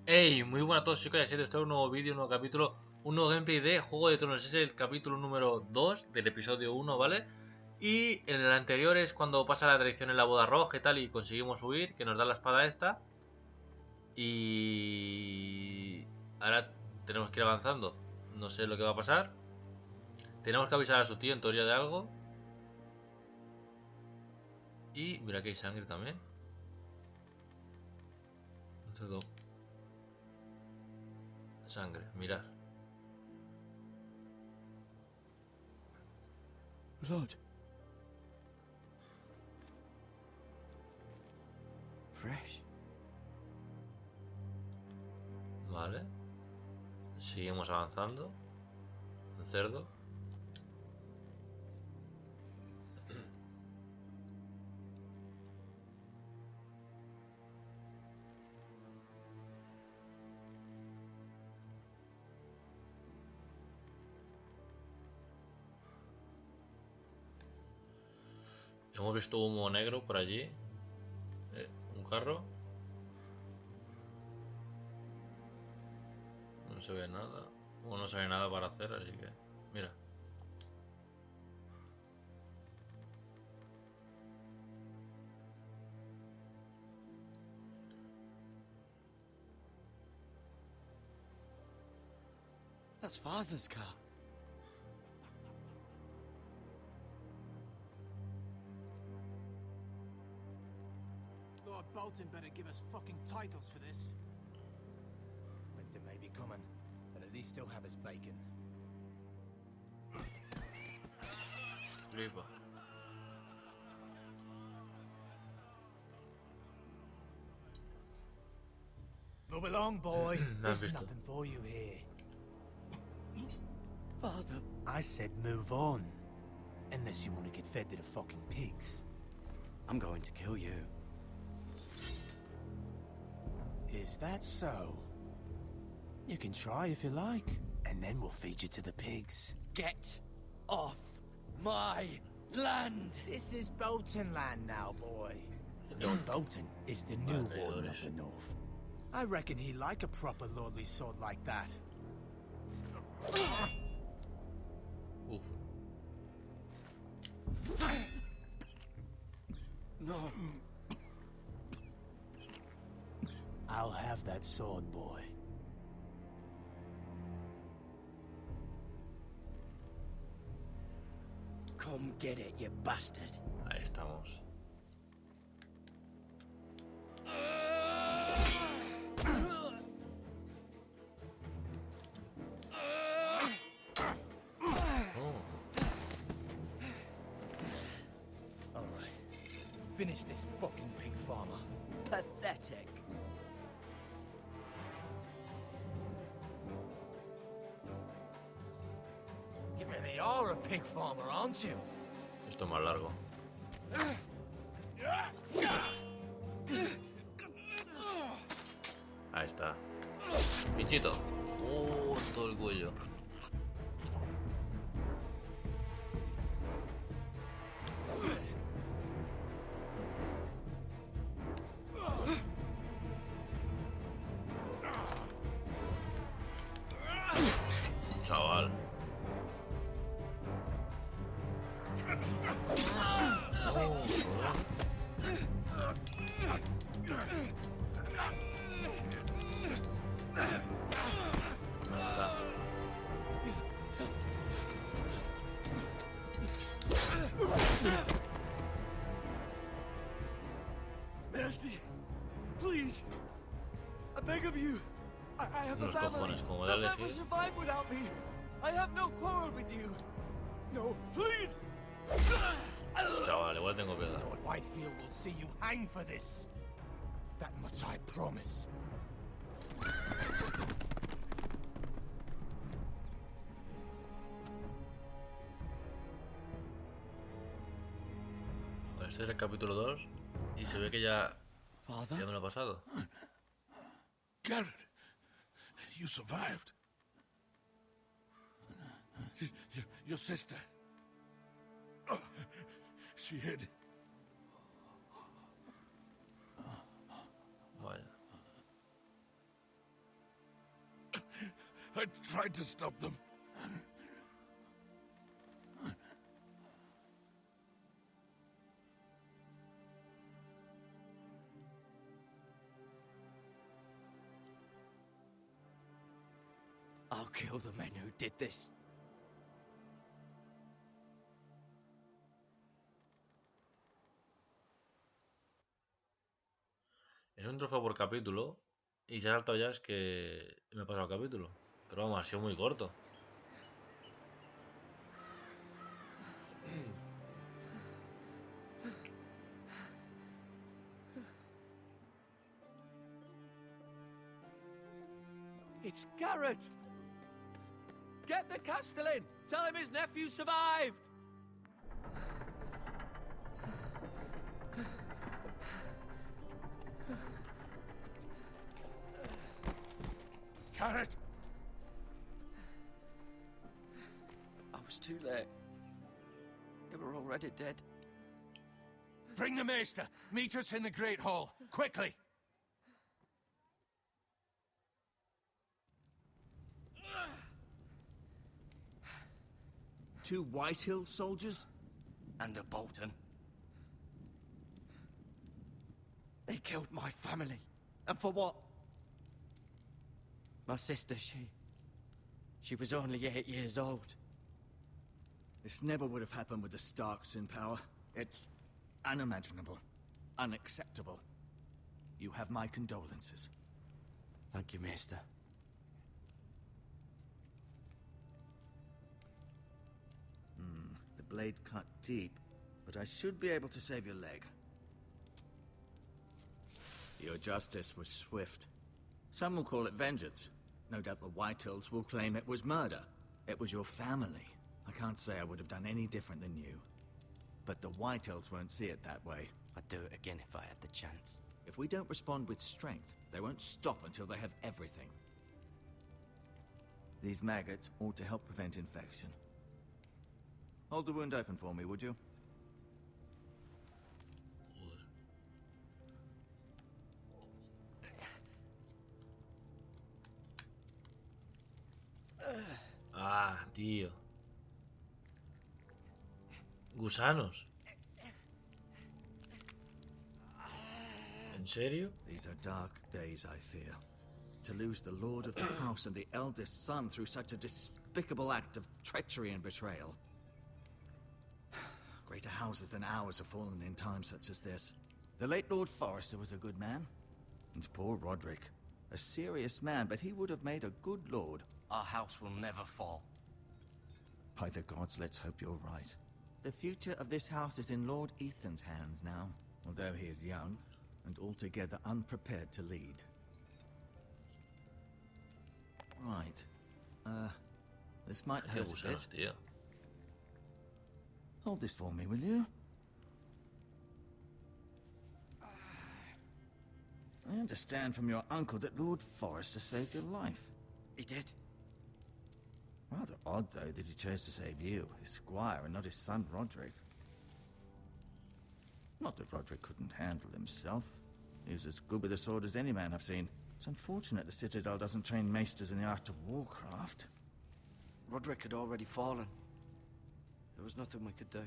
Hey, muy buenas a todos, soy Queda, esto es un nuevo vídeo, un nuevo capítulo, un nuevo gameplay de Juego de Tronos. Es el capítulo número 2 del episodio 1, ¿vale? Y en el anterior es cuando pasa la traición en la boda roja y tal, y conseguimos huir, que nos da la espada esta. Y ahora tenemos que ir avanzando. No sé lo que va a pasar. Tenemos que avisar a su tío en teoría de algo. Y mira que hay sangre también. Sangre, mirar. Blood. Fresh. Vale. Seguimos avanzando. Un cerdo. Hemos visto humo negro por allí. Un carro. No se ve nada. O no se ve nada para hacer, así que... Mira. That's Father's car. Lord Bolton better give us fucking titles for this. Winter may be coming, but at least still have his bacon. Flipa. Move along, boy. Me has There's visto. nothing for you here. Father. I said move on. Unless you want to get fed to the fucking pigs. I'm going to kill you. Is that so? You can try if you like, and then we'll feed you to the pigs. Get off my land. This is Bolton land now, boy. Lord Bolton is the new warden of the north. I reckon he'd like a proper lordly sword like that. Uf. No. I'll have that sword, boy. Come get it, you bastard. Ahí estamos. Oh, Alright. Finish this fucking pig farmer. Pathetic. You really are a pig farmer, aren't you? esto es más largo. Ahí está. Pinchito. Todo el cuello. Chaval. Ahí está. Mercy, please. I beg of you. I have a Unos family. cojones, como They'll dale never aquí. survive without me. I have no quarrel with you. No, please. Chaval, igual tengo piedad. Lord Whitehill will see you hang for this. That much I promise. Bueno, este es el capítulo 2 y se ve que ya me Father? lo he pasado. Gared, you survived. Your sister. Oh, she hid. Vaya. I tried to stop them. I'll kill the men who did this. Es un trofeo por capítulo. Y se ha saltado ya, es que me he pasado el capítulo. Pero vamos, ha sido muy corto. It's Gared! Get the Castellan! Tell him his nephew survived! Gared! I was too late. They were already dead. Bring the Maester. Meet us in the Great Hall. Quickly! Two Whitehill soldiers? And a Bolton. They killed my family. And for what? My sister, she was only 8 years old. This never would have happened with the Starks in power. It's unimaginable. Unacceptable. You have my condolences. Thank you, Maester. The blade cut deep, but I should be able to save your leg. Your justice was swift. Some will call it vengeance. No doubt the Whitehills will claim it was murder. It was your family. I can't say I would have done any different than you. But the Whitehills won't see it that way. I'd do it again if I had the chance. If we don't respond with strength, they won't stop until they have everything. These maggots ought to help prevent infection. Hold the wound open for me, would you? Ah, tío. Gusanos. ¿En serio? These are dark days, I fear. To lose the lord of the house and the eldest son through such a despicable act of treachery and betrayal. Greater houses than ours have fallen in times such as this. The late Lord Forrester was a good man. And poor Roderick. A serious man, but he would have made a good lord. Our house will never fall. By the gods, let's hope you're right. The future of this house is in Lord Ethan's hands now, although he is young and altogether unprepared to lead. Right. This might Tío, hurt a bit. gusanos, tío. Hold this for me, will you? I understand from your uncle that Lord Forrester saved your life. He did. Rather odd, though, that he chose to save you, his squire, and not his son Roderick. Not that Roderick couldn't handle himself. He was as good with a sword as any man I've seen. It's unfortunate the Citadel doesn't train maesters in the art of warcraft. Roderick had already fallen. There was nothing we could do.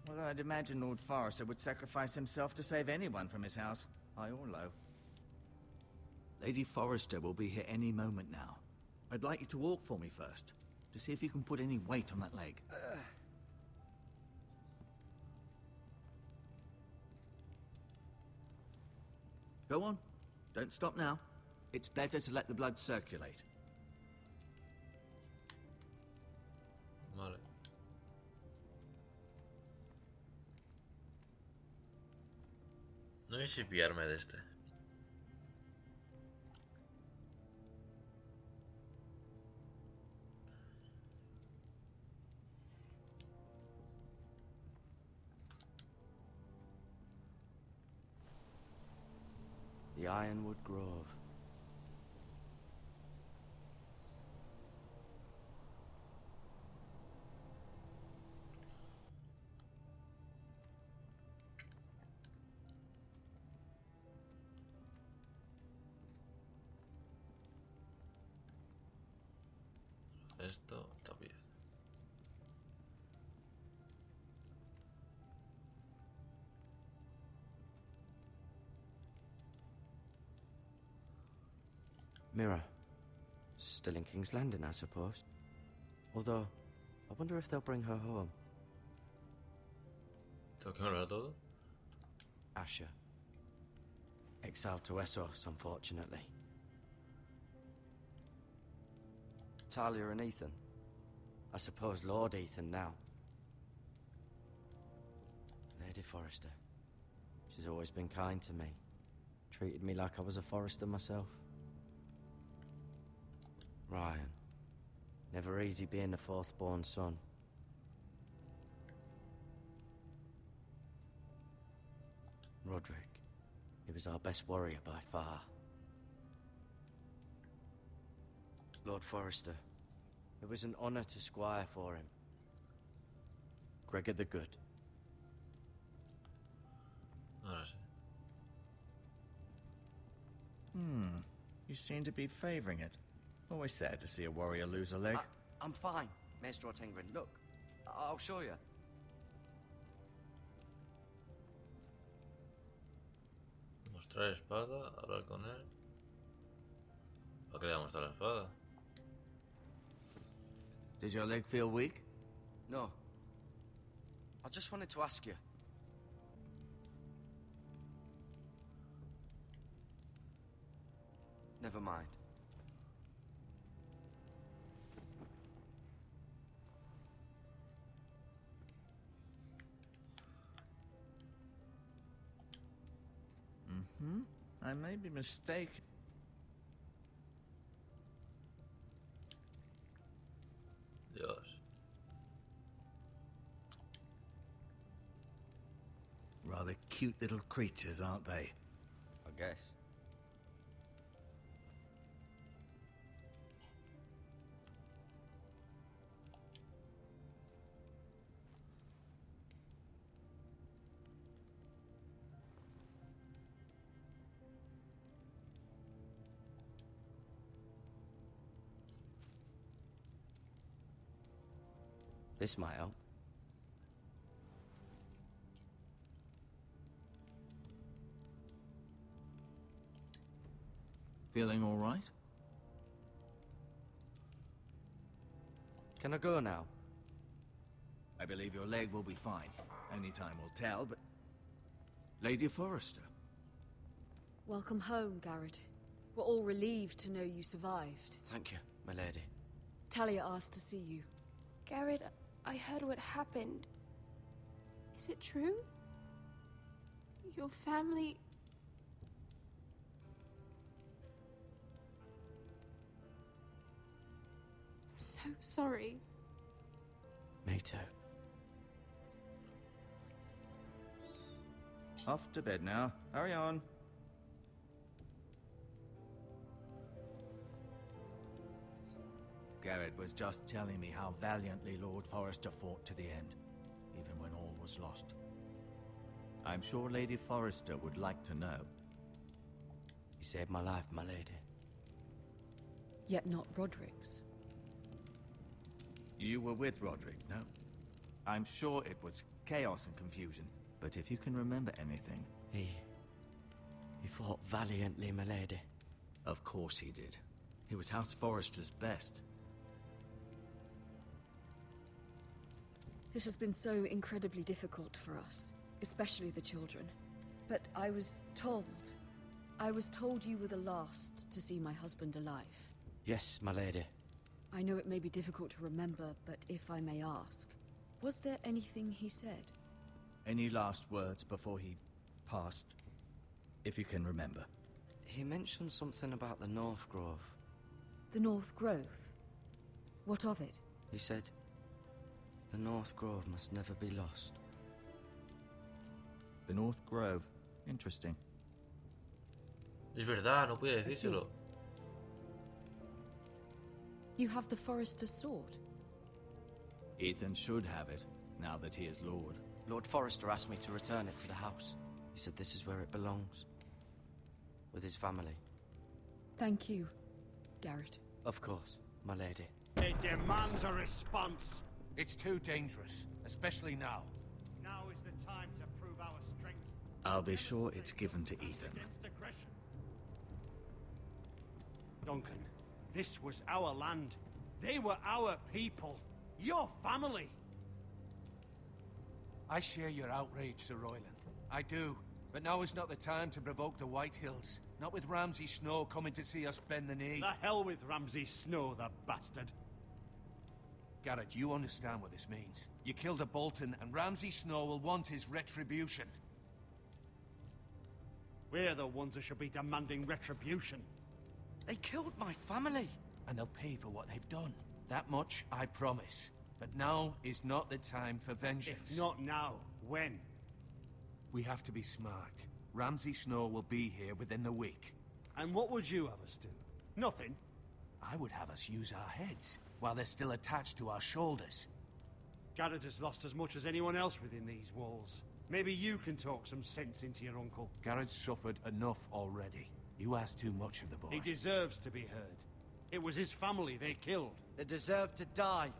Although I'd imagine Lord Forrester would sacrifice himself to save anyone from his house, high or low. Lady Forrester will be here any moment now. I'd like you to walk for me first, to see if you can put any weight on that leg. Go on. Don't stop now. It's better to let the blood circulate. Vale. No sé si pillarme de este. The Ironwood Grove. Esto, tapiz. Mirror. Still in King's Landing, I suppose. Although, I wonder if they'll bring her home. ¿Tengo que hablar todo? Asher. Exiled to Estos, unfortunately. Talia and Ethan. I suppose Lord Ethan now. Lady Forrester. She's always been kind to me. Treated me like I was a Forrester myself. Ryan. Never easy being the fourth-born son. Roderick. He was our best warrior by far. Lord Forrester. It was an honor to squire for him. Gregor the Good. Ahora sí. You seem to be favoring it. Always sad to see a warrior lose a leg. I'm fine, Maestro Tengrin. Look, I'll show you. Mostrar espada, hablar con él. ¿Para qué le voy a mostrar la espada? Did your leg feel weak? No. I just wanted to ask you. Never mind. I may be mistaken. Dios. Rather cute little creatures, aren't they? I guess. This might help. Feeling all right? Can I go now? I believe your leg will be fine. Only time will tell, but... Lady Forrester. Welcome home, Gared. We're all relieved to know you survived. Thank you, my lady. Talia asked to see you. Gared, I heard what happened. Is it true? Your family... I'm so sorry. Me too. Off to bed now. Hurry on. Gared was just telling me how valiantly Lord Forrester fought to the end, even when all was lost. I'm sure Lady Forrester would like to know. You saved my life, my lady. Yet not Roderick's. You were with Roderick, no? I'm sure it was chaos and confusion, but if you can remember anything... He fought valiantly, my lady. Of course he did. He was House Forrester's best. This has been so incredibly difficult for us, especially the children. But I was told you were the last to see my husband alive. Yes, my lady. I know it may be difficult to remember, but if I may ask, was there anything he said? Any last words before he passed? If you can remember. He mentioned something about the North Grove. The North Grove? What of it? He said, the North Grove must never be lost. The North Grove. Interesting. Es verdad, no podía decírselo. You have the Forrester's sword. Ethan should have it, now that he is Lord. Lord Forrester asked me to return it to the house. He said this is where it belongs. With his family. Thank you, Gared. Of course, my lady. It demands a response. It's too dangerous, especially now. Now is the time to prove our strength. I'll be sure it's given to Ethan. Against aggression. Duncan, this was our land. They were our people. Your family. I share your outrage, Sir Royland. I do. But now is not the time to provoke the White Hills. Not with Ramsay Snow coming to see us bend the knee. The hell with Ramsay Snow, the bastard. Gared, you understand what this means. You killed a Bolton, and Ramsay Snow will want his retribution. We're the ones that should be demanding retribution. They killed my family. And they'll pay for what they've done. That much, I promise. But now is not the time for vengeance. If not now, when? We have to be smart. Ramsay Snow will be here within the week. And what would you have us do? Nothing. I would have us use our heads, while they're still attached to our shoulders. Gared has lost as much as anyone else within these walls. Maybe you can talk some sense into your uncle. Gared's suffered enough already. You ask too much of the boy. He deserves to be heard. It was his family they killed. They deserve to die.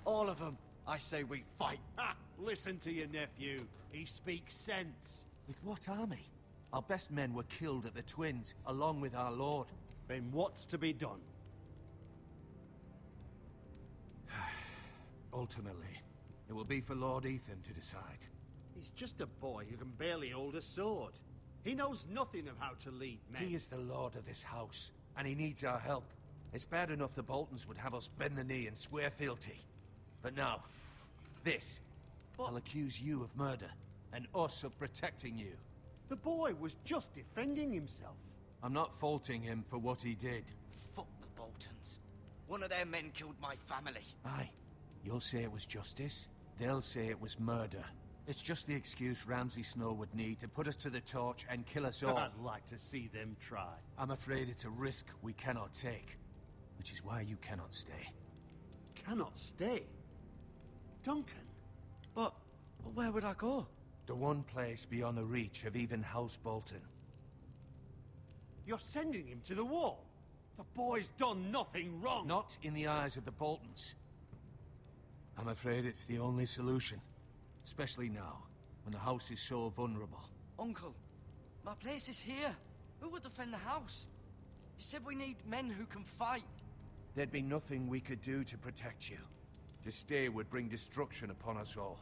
All of them. I say we fight. Ha! Listen to your nephew. He speaks sense. With what army? Our best men were killed at the Twins, along with our lord. Then what's to be done? Ultimately, it will be for Lord Ethan to decide. He's just a boy who can barely hold a sword. He knows nothing of how to lead men. He is the lord of this house, and he needs our help. It's bad enough the Boltons would have us bend the knee and swear fealty. But now, this. I'll accuse you of murder, and us of protecting you. The boy was just defending himself. I'm not faulting him for what he did. Fuck the Boltons. One of their men killed my family. Aye. You'll say it was justice. They'll say it was murder. It's just the excuse Ramsay Snow would need to put us to the torch and kill us all. I'd like to see them try. I'm afraid it's a risk we cannot take. Which is why you cannot stay. Cannot stay? Duncan? But where would I go? The one place beyond the reach of even House Bolton. You're sending him to the wall? The boy's done nothing wrong! Not in the eyes of the Boltons. I'm afraid it's the only solution. Especially now, when the house is so vulnerable. Uncle, my place is here. Who would defend the house? You said we need men who can fight. There'd be nothing we could do to protect you. To stay would bring destruction upon us all.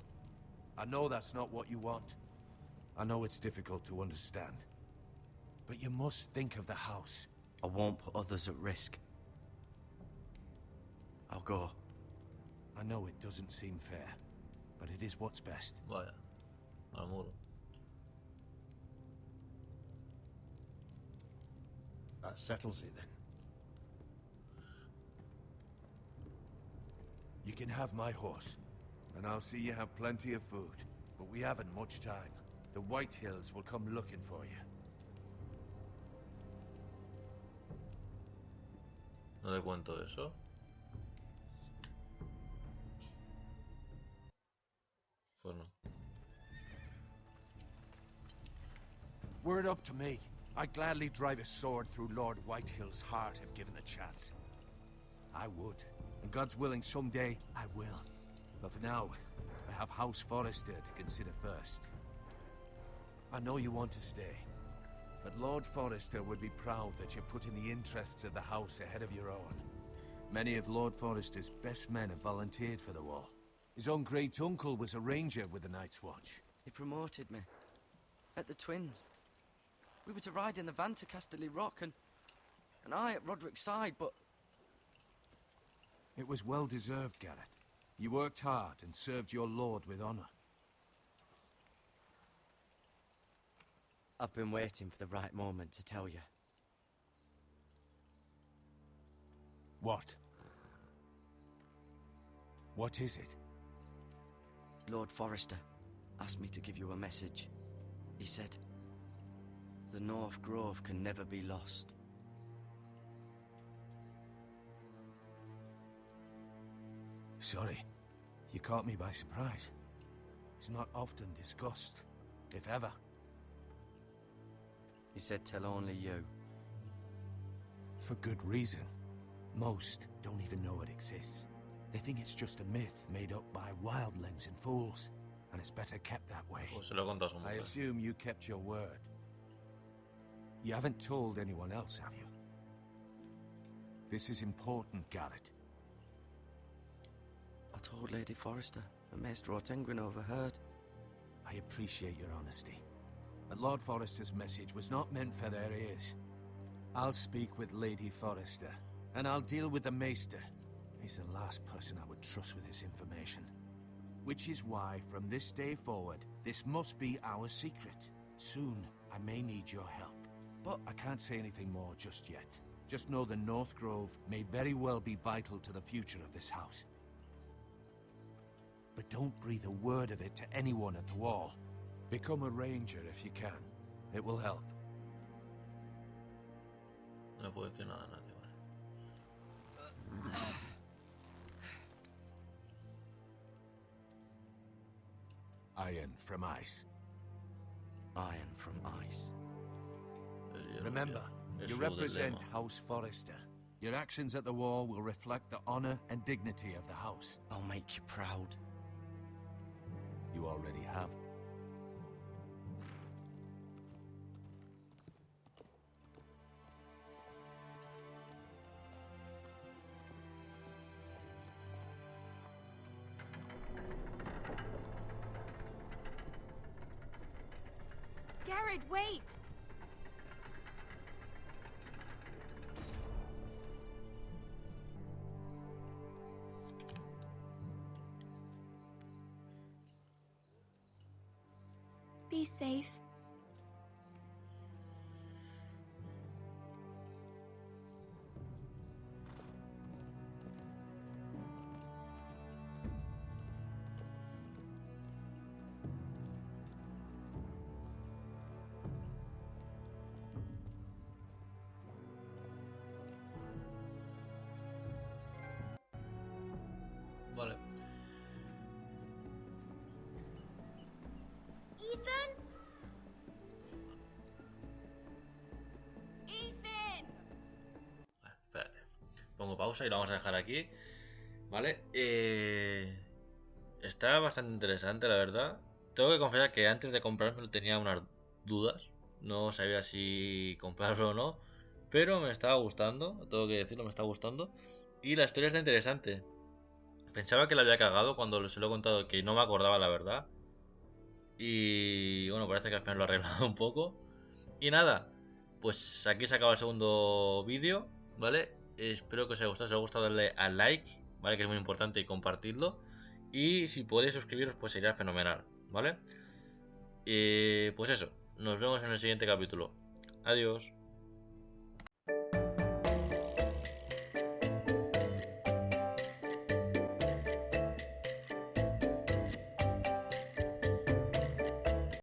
I know that's not what you want. I know it's difficult to understand. But you must think of the house. I won't put others at risk. I'll go. I know it doesn't seem fair, but it is what's best. Vaya. Al muro. That settles it then. You can have my horse, and I'll see you have plenty of food. But we haven't much time. The White Hills will come looking for you. No le cuento eso. Pues no. Were it up to me, I'd gladly drive a sword through Lord Whitehill's heart if given the chance. I would. And God's willing, someday I will. But for now, I have House Forrester to consider first. I know you want to stay, but Lord Forrester would be proud that you're putting the interests of the house ahead of your own. Many of Lord Forrester's best men have volunteered for the war. His own great-uncle was a ranger with the Night's Watch. He promoted me. At the Twins. We were to ride in the van to Casterly Rock, and I at Roderick's side, but... It was well-deserved, Gared. You worked hard and served your lord with honor. I've been waiting for the right moment to tell you. What? What is it? Lord Forrester asked me to give you a message. He said, the North Grove can never be lost. Sorry, you caught me by surprise. It's not often discussed, if ever. He said tell only you. For good reason. Most don't even know it exists. They think it's just a myth made up by wildlings and fools, and it's better kept that way. Pues se lo he contado a su I mujer. assume you kept your word. You haven't told anyone else, have you? This is important, Gared. I told Lady Forrester, and Maester Ortengryn overheard. I appreciate your honesty. But Lord Forrester's message was not meant for their ears. I'll speak with Lady Forrester, and I'll deal with the Maester. He's the last person I would trust with this information. Which is why, from this day forward, this must be our secret. Soon, I may need your help. But I can't say anything more just yet. Just know the North Grove may very well be vital to the future of this house. But don't breathe a word of it to anyone at the wall. Become a ranger if you can. It will help. No puedo decir nada a nadie, vale. Iron from ice. Iron from ice. Remember, you represent House Forrester. Your actions at the wall will reflect the honor and dignity of the house. I'll make you proud. You already have. Gared, wait! Be safe. Vale. Ethan? Ethan! Vale, espérate. Pongo pausa y lo vamos a dejar aquí. Vale. Está bastante interesante, la verdad. Tengo que confesar que antes de comprármelo tenía unas dudas. No sabía si comprarlo o no. Pero me estaba gustando. Tengo que decirlo, me está gustando. Y la historia está interesante. Pensaba que la había cagado cuando se lo he contado, que no me acordaba la verdad. Y bueno, parece que al final lo he arreglado un poco. Y nada, pues aquí se acaba el segundo vídeo, ¿vale? Espero que os haya gustado. Si os ha gustado, darle al like, ¿vale? Que es muy importante, y compartirlo. Y si podéis suscribiros, pues sería fenomenal, ¿vale? Pues eso, nos vemos en el siguiente capítulo. Adiós.